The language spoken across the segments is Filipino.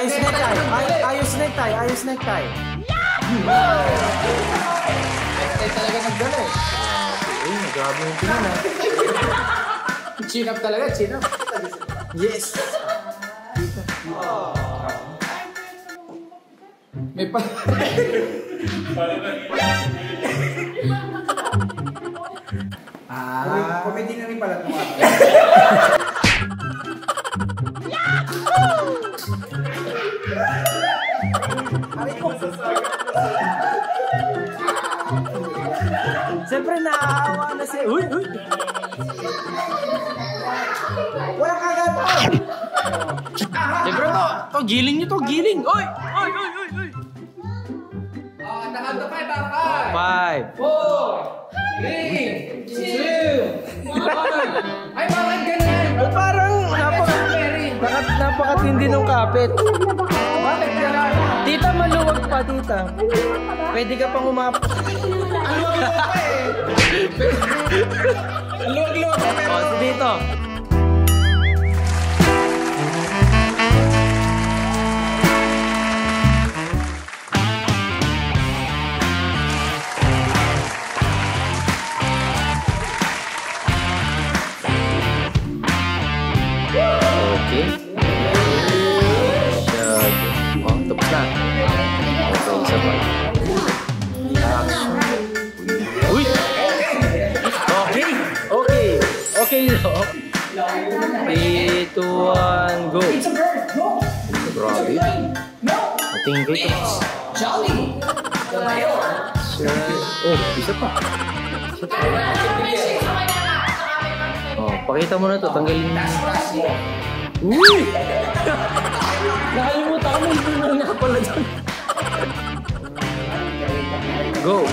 Ayos necktie. Ayos necktie. Ayos necktie. Necktie talaga nagdala eh. Uy, grabe yung tingin ah. Chin up talaga, chin up. Yes. May pa... Comedy na rin pala ito. Siyempre naawa na siya. Uy, uy. Walang kagatan! Siyempre to giling nyo to, giling. Uy, uy, uy, uy, uy. Nakanta pa, 5, 4, 3, 2, 1. Ay, bakit ganyan? Parang napakatindi nung kapit. Bakit ganyan? Tita, maluwag pa, tita. Pwede ka pang umap. Luwag-luwag pa eh. Luwag-luwag pa pero... O, si dito. Okay. Oh, tapos na. Okay, isa pa. Uy! Okay! Okay! Okay, no? 3, 2, 1, go! It's a bird. No. Grabe. No. Ating ko ito. Jolly. The mayor. Oh, isa pa. Isa pa. Oh, pakita mo na to. Tanggalin mo. Uy! Nakalimutan ko. May ito na pala dyan. Go!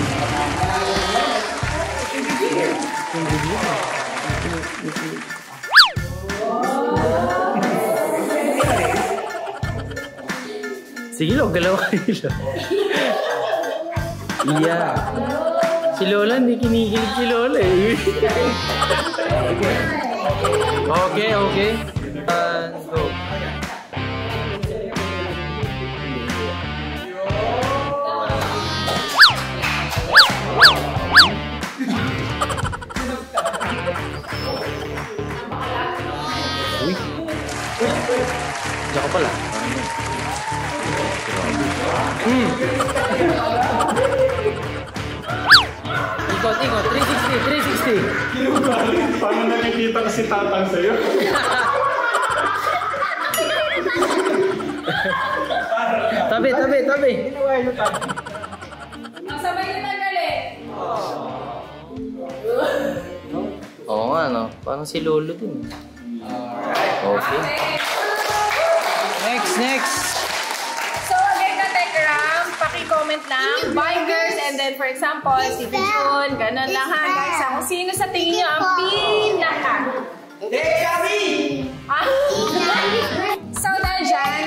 Sige, lo, galaw kayo. Iya. Si Lola, hindi kinikilig si Lola eh. Okay, okay. Go. Uy. Diyan ka pala. Ikot, ikot. 360, 360. Paano nakikita ko si Tatang sa'yo? Tabi, tabi, tabi. Sabay na tanggalin. Oo nga, no? Parang si Lolo din. Okay. Next, next. So again, Katekram, paki-comment lang, bikers, and then for example, si June, ganun lang ha, guys. Kung sino sa tingin nyo ang pinaka. So dahil dyan,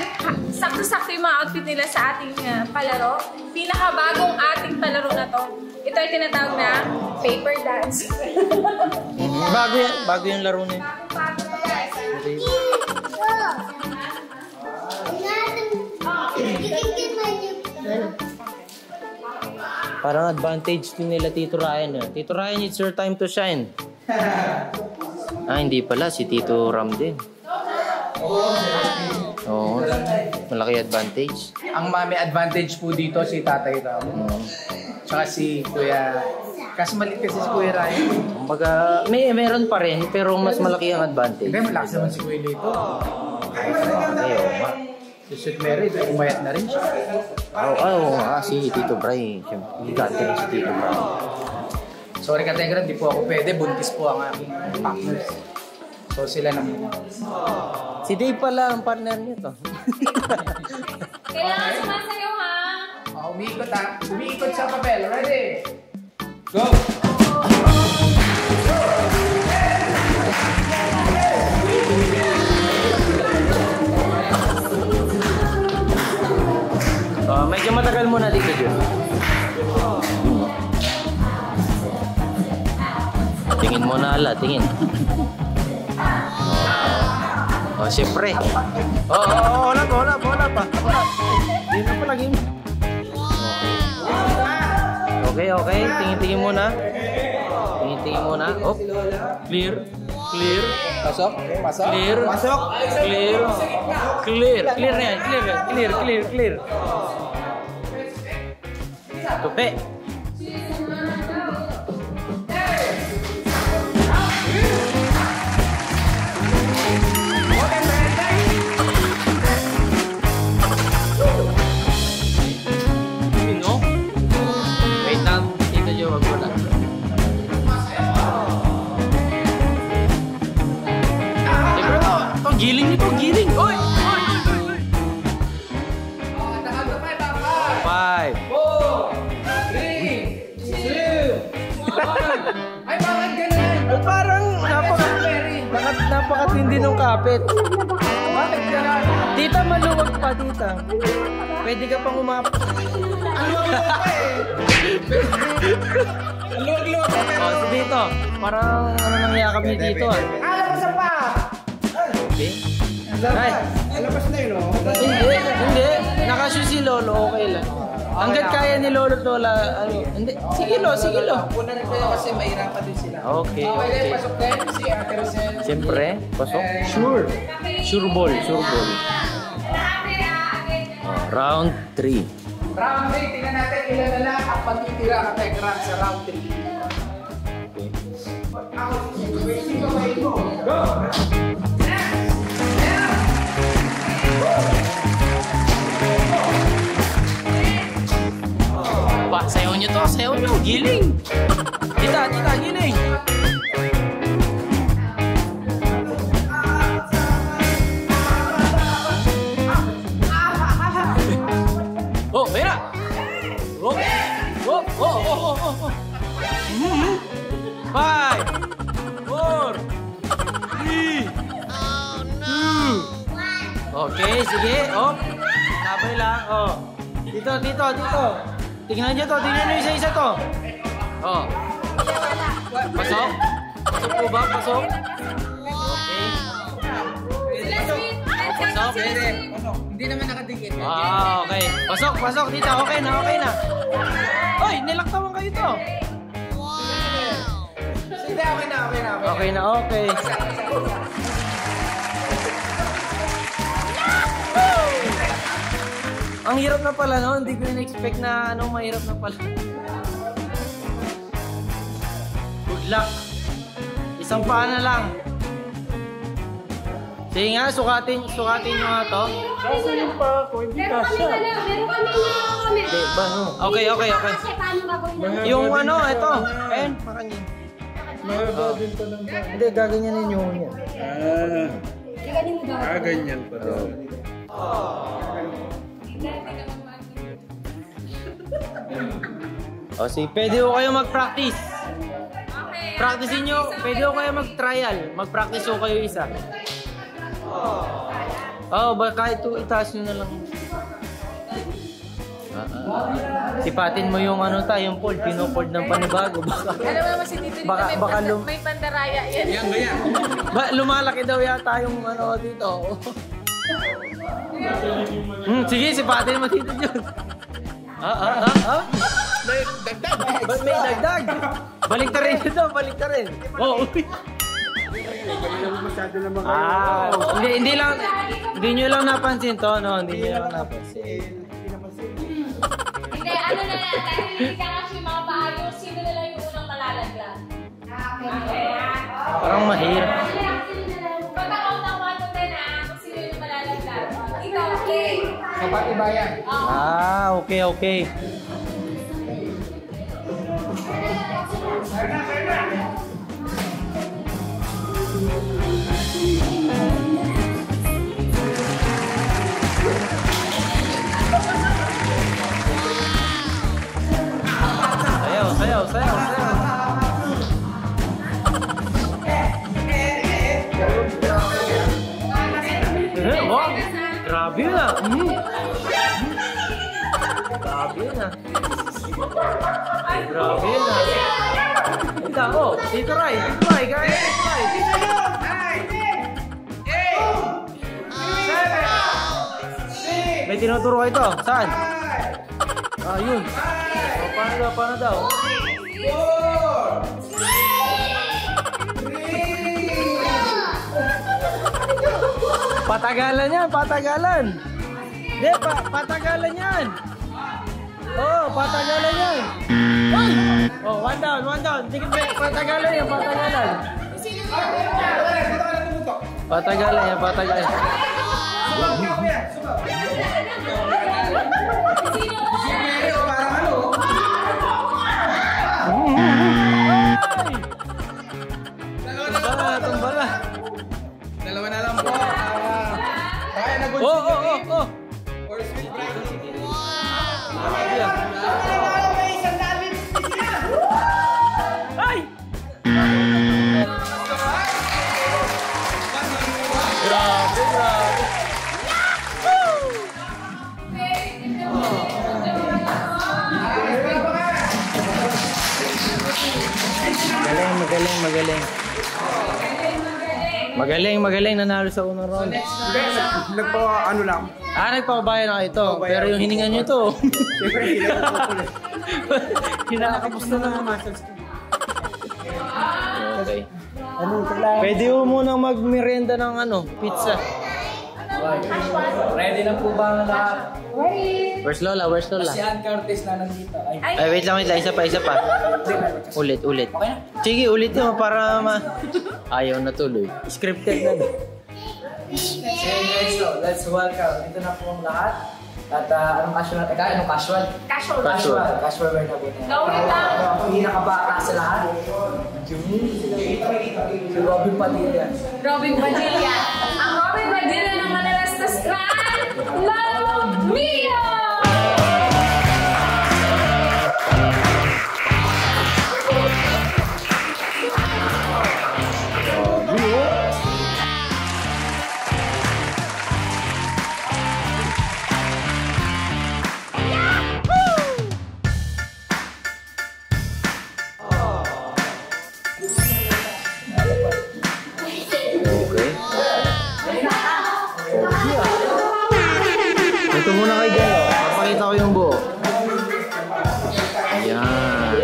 sakto-sakto yung mga outfit nila sa ating palaro. Pinakabagong ating palaro na to. Ito ay tinatawag na paper dance. Bago yung laro na yun. Bago to, guys. Parang advantage din nila Tito Ryan. Tito Ryan, it's your time to shine. Ah, hindi pala. Si Tito Ram din. Oo. Malaki advantage. Ang mami advantage po dito si Tatay Ram. Tsaka si Kuya... Kasi maliit kasi si Kuya Ryan. Kumbaga, meron pa rin, pero mas malaki ang advantage. Hindi, malakas naman si Kuya Lito. Ayaw nga. Si Sweet Mary, umayat na rin siya. Oo nga, si Tito Bray. Higante rin si Tito Bray. Sorry Katekram, di po ako pwede. Buntis po ang aking partners. So sila naman. Si Dave pala ang partner niyo to. Kailangan sumasayaw ha. Umiikot ha. Umiikot sa papel. Ready? Go! Medyo matagal muna dito, Jun. Tingin mo na ala, tingin. Oh, siyempre. Wala pa. Game na pala, game. Okay, okay. Tingin-tingin muna. Tingin-tingin muna. Oh, clear. Clear. Pasok? Pasok? Clear. Pasok. Clear. Clear. Clear na yan. Clear yan. Clear, clear, clear. Tupi. Sino? Wait lang. Tito Jo, wag mo lang. Siyempre to. Ito, giling nito. Giling. Oy! Oy! Oy! Oy! 5. 4, 3, 2, 1. Ay, bakit ganun? Parang napakatindi nung kapit. Bakit ganun? Tita, maluwag pa, tita. Pwede ka pang umap. Luwag-luwag ka Oh, si Tito. Parang ano nangyakap ni Tito ah. Alam mo sa pa! Okay. Ay, Labas na yun, oh. hindi. Nakashoe si Lolo, okay lang. Hanggat kaya ni Lolo at Lola, ano, hindi. Sige lo. Punan kayo kasi mahirapan din sila. Okay, Okay, okay. pasok din si Ate Rosel. Siyempre, pasok. Sure. Sure ball. Oh, round 3. Round 3, tingnan natin ilan na lang ang patitira ka Tekram sa round 3. Okay. Go! Ba, sayaw nyo to, sayaw nyo. Giling. Tita, giling. Oh, mira. Oh. 5, 4, 3, 2. Okay, sige. Oh. Sabay lang. Oh. Dito. Tingnan nyo isa-isa to. Oh. Pasok? Pasok po ba? Pasok? Okay. Pasok? Hindi naman nakadikit. Ah, okay. Pasok, tita. Okay na. Hoy, nilaktawan kayo to. Hindi, okay na. Okay. Ang hirap na pala, no? Hindi ko in-expect na mahirap na pala. Good luck. Isang paa na lang. Sige nga, sukatin nyo nga to. Kaso yung pa ako, hindi kasha. Meron kami Hindi ba, no? Okay. Kasi paano gagawin namin? Yung ano, ito. Ayun, makanyin. Mahaba din pa ng ba? Hindi, gaganyanin nyo yan. Ganyan pa daw. O, sige, pwede ko kayo mag-practice. Practicein nyo, pwede ko kayo mag-trial. Mag-practice ko kayo isa. Kahit itaas nyo na lang. Sipatin mo yung yung fold, pino-fold ng panibago. Alam mo naman si Tito dito, Baka may pandaraya yan. Yan. lumalaki daw yata yung dito. Sige, sipatin mo dito dyan. Dagdag. Ba't may dagdag? Balik ka rin ito, balik ka rin. Uy. Masyado naman Hindi nyo lang napansin to, no? Hindi nyo lang napansin. Hindi, ano na yan, dahil hindi ka kasi mga paayos, sino na lang yung unang malalaglag? Okay. Parang mahirap. Pagka-count ng 1 to 10 kung sino yung malalaglag. Ikaw, play. Kapatibayan. Okay. Sayaw. Grabe na. Grabe na. Ito, Tito Ray, kaya Tito Ray. May tinuturo ko ito. Saan? Ah, yun. O, paano daw? Patagalan yan, patagalan. Hindi, patagalan yan. Oo, patagalan yan. Oh, one down. Sige, patagalan yan, patagalan. Patagalan yan, patagalan. Tumbala. Dalawa na lang po. Kaya na Oh. Ay! Grabe. Magaling nanalo sa unang round. Ano lang. Nagpapabayan ako ito. Pero yung hininga nyo ito. Siyempre, hindi na po ulit. Kinakamusta na ang muscles ko. Okay. Pwede mo munang magmerienda ng pizza. Ready na po ba ang lahat? Where's Lola? Si Ann Curtis na nandito. Ay, wait lang. Isa pa. Ulit. Sige, ulit mo para ayaw na tuloy. Scripted na. So guys, let's welcome. Dito na po ang lahat. At anong casual natin? Anong casual? Casual wear na po niya. Gawin lang. Ang pinakabata sa lahat. Si Robin Padilla. Robin Padilla. Ang Robin Padilla ng Manalastas Clan, Lolo Mio! Ito muna kay Galo. Papakita ko yung buo. Ayan.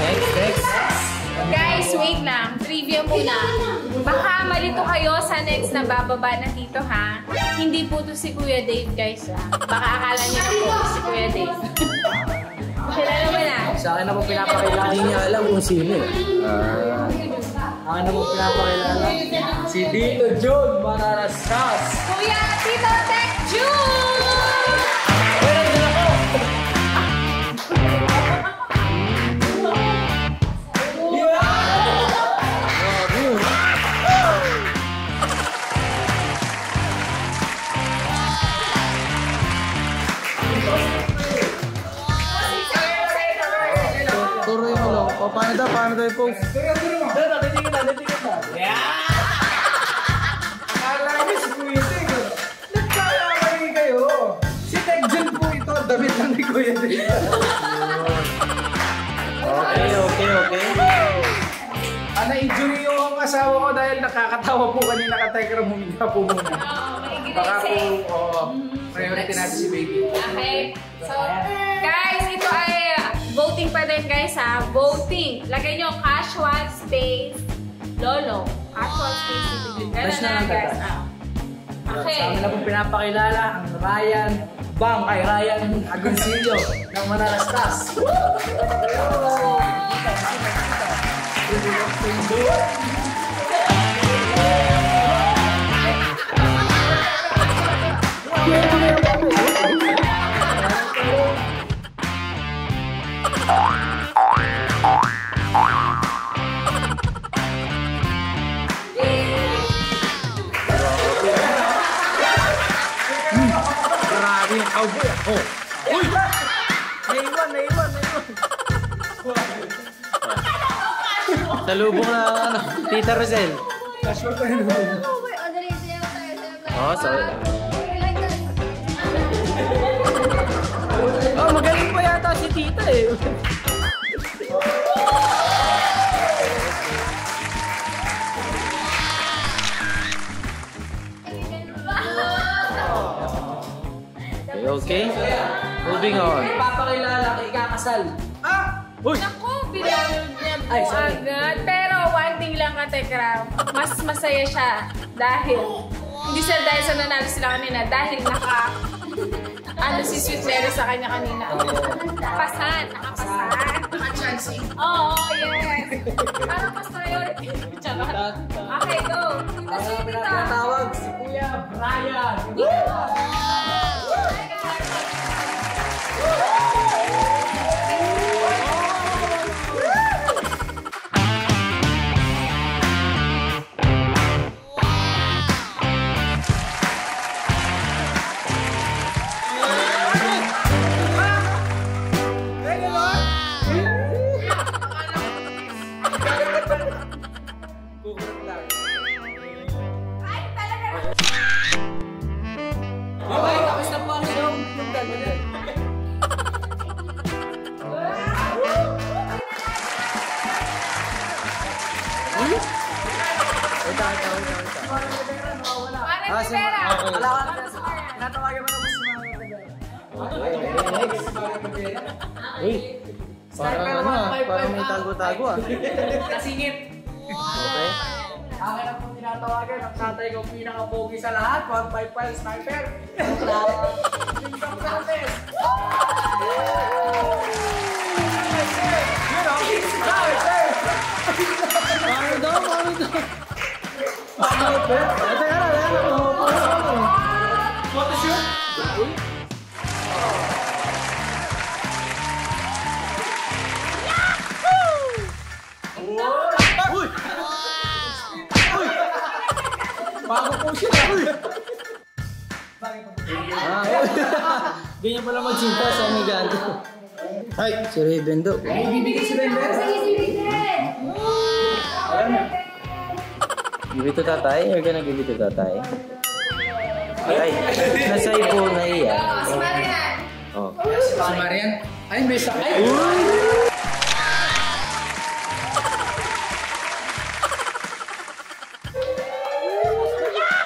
Next. Guys, wait lang. Trivia muna. Baka malito kayo sa next na bababa na dito, ha? Hindi po to si Kuya Dave, guys, ha? Baka akala niyo na po si Kuya Dave. Kilala mo na? Sa akin na po pinapakilala. Hindi niya alam kung sino eh. Akin na po pinapakilala. Si Dito John Manalastas. Kuya Tito Tech June! Turo yung paano daw yung pose? Akala niyo si Kuya Dave. Nagkakamali kayo. Si Tech Jun po ito. Damit lang ni Kuya Dave. Okay. Na-injury yung asawa ko dahil nakakatawa po kanina ka-Tiger. Huminga po muna. Baka po, priority natin si baby. Okay. So, guys, ito ay voting pa din, guys, ha? Voting. Lagay nyo casual space Lolo. Casual space dito. Ganun na lang, guys. Okay. Sa amin na po pinapakilala ang Ryan kay Ryan Agoncillo ng Manalastas. Grabe yung cowboy. Oh. Uy! Naiwan. Salubong na Tita Rosel. Oh, sorry. Oh, magaling pa yata si Tita eh. okay. Moving on. Ipapakilala kay ikakasal. Naku, binulog niya po agad. Pero one thing lang ka, Tekram. Mas masaya siya dahil hindi sila dahil sa nanalo sila kanina. Dahil ano si Sweet Mary sa kanya kanina. Nakapasan. Naka-chancing. Oo, yes. Parang mas priority. Charot. Okay, go. Tita Sweet, tita. Tawag si Kuya Brian. Okay, tapos na po ang show. Parang si Vera. Natawagan mo na po si Mama. Uy, parang may tago-tago ah. Kasingit. Okay. Akin na po tinatawagan ang tatay kong pinaka-pogi sa lahat. 155 sniper. Paano daw? Teka lang. Photoshoot? Uy! Bago po siya. Ganyan pala magsinta sa Omigante. Ay, si Raven daw. Bibigay si Bender. Give it to tatay? You're gonna give it to tatay? Ay, nasa'y po na iya. Si Marian. Oh. Si Marian. Ay, may sakay.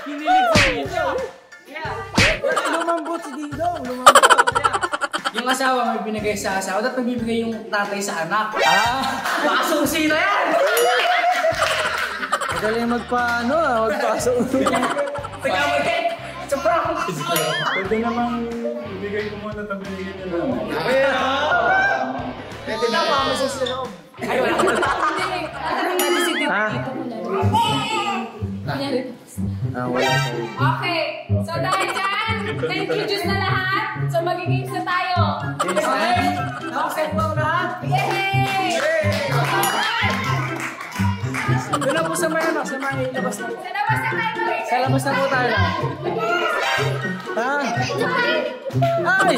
Kinilig sa iyo. Lumambot si Dingdong. Lumambot. Yung asawa may binigay sa asawa, dapat nagbibigay yung tatay sa anak. Makasusi na yan! Magaling magpaano magpasok. Teka mo din! Sa prank! Pwede namang ibigay ko muna tapos ibigay nyo lang. Pwede na mamasos sa loob. Ay, wala ko na. Ha? Wala. Okay, so dahil dyan, na-introduce na lahat. So magiging na tayo. Nakaset mo ang lahat? Yay! Doon na po sa may anak, sa may labas na. Sa labas na tayo. Sa labas na po tayo. Ha? Ay!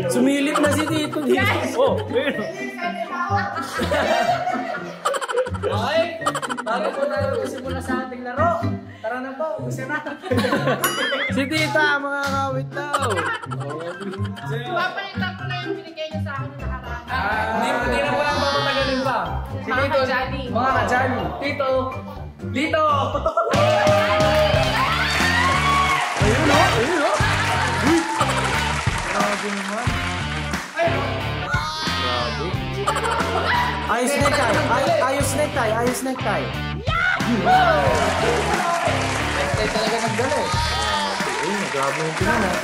Sumilip na si Tito dito. Oh, pero. Okay, bago po tayo magsimula sa ating laro. Tara na po, umpisa na. Si Tita, mga kawit daw. Papalitan ko na yung binigay niya sa akin na nakaraan. Hindi na po lang mapatagalin pa. Si Mga Tito, kajali. mga kajali. Tito, Lito! Ayun o, ayun o. Uy! Grabe naman. Grabe. Ayos necktie. Ayos necktie. Ayos necktie. Necktie talaga nagdala eh. Uy, grabe yung tingin ah.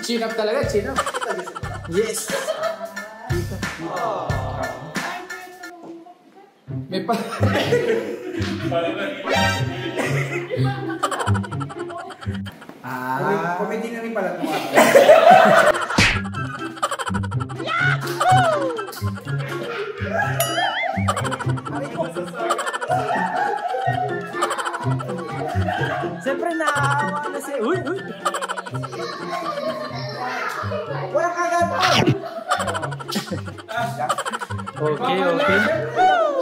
Chin up talaga, chin up. Yes! May pa... Comedy na rin pala ito. Siyempre nakakawa na si... Uy! Uy! Wala kagataw! Okay, okay.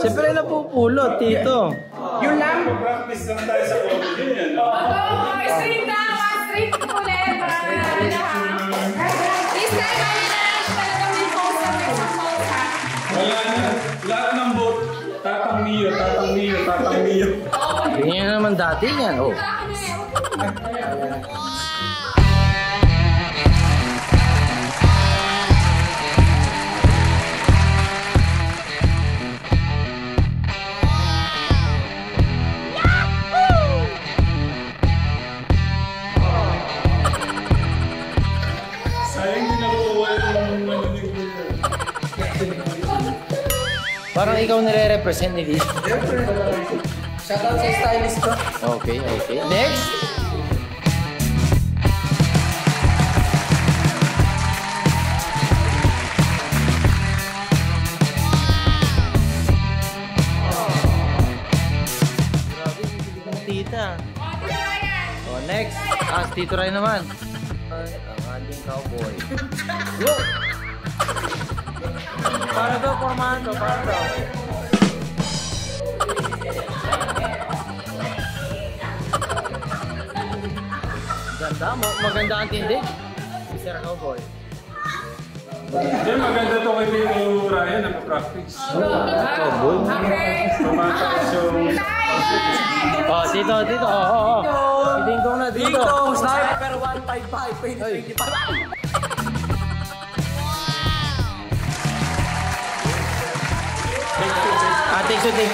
Siyempre napupulot, Tito. Yun lang? Practice lang tayo sa comedy yan. Street na! Street ulit! This time, talaga may post na may sa post ha. Wala na. Lahat ng vote, tatang Mio. Tatang Mio. Ganyan naman dati yan. Oh. Sayang din nakukuha yung ano ni Kuya. Parang ikaw nire-represent ni Liz. Shoutout sa stylist ko. Okay, okay. Next! Grabe, hindi ng tita. Oh, next. Ah, si Tito Ray naman. Ay, ang ating cowboy. Yo! Para daw, formahan to, para daw. Ganda mo, maganda ang tindig. Mr. Cowboy. Hindi, maganda to kay Tito Ryan, nag-practice. Cowboy? Tumataas yung... Oh, dito, dito. Oh. Kidding ko na dito. Dito, Sniper 155, 2025. Ah, take to take.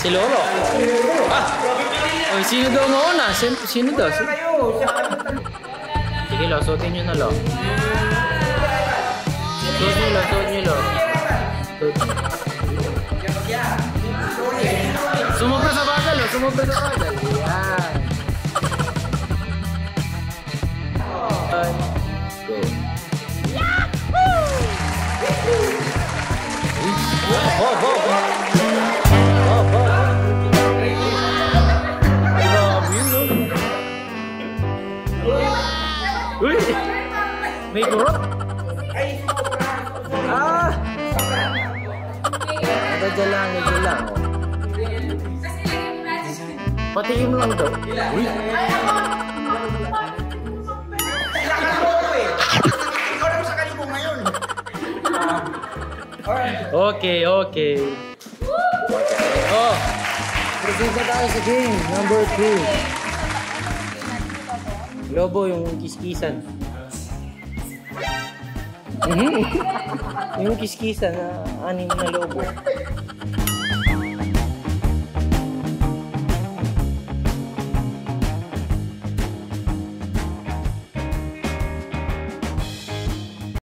Si Lolo. Ah! Oh, sino daw mauna? Sino daw? Sige, lo. Suotin nyo na, lo. Suot nyo, lo. Suot nyo, lo. Sumobra sa bagal, lo. Sumobra sa bagal. Yan. Go. Uy! May kurot! Ah! Medyo lang. Oh. Patikin mo lang daw. Uy! Okay. Oh! Proceed na tayo sa game. Number 2. Lobo yung kiskisan. Yung kiskisan na anim na lobo.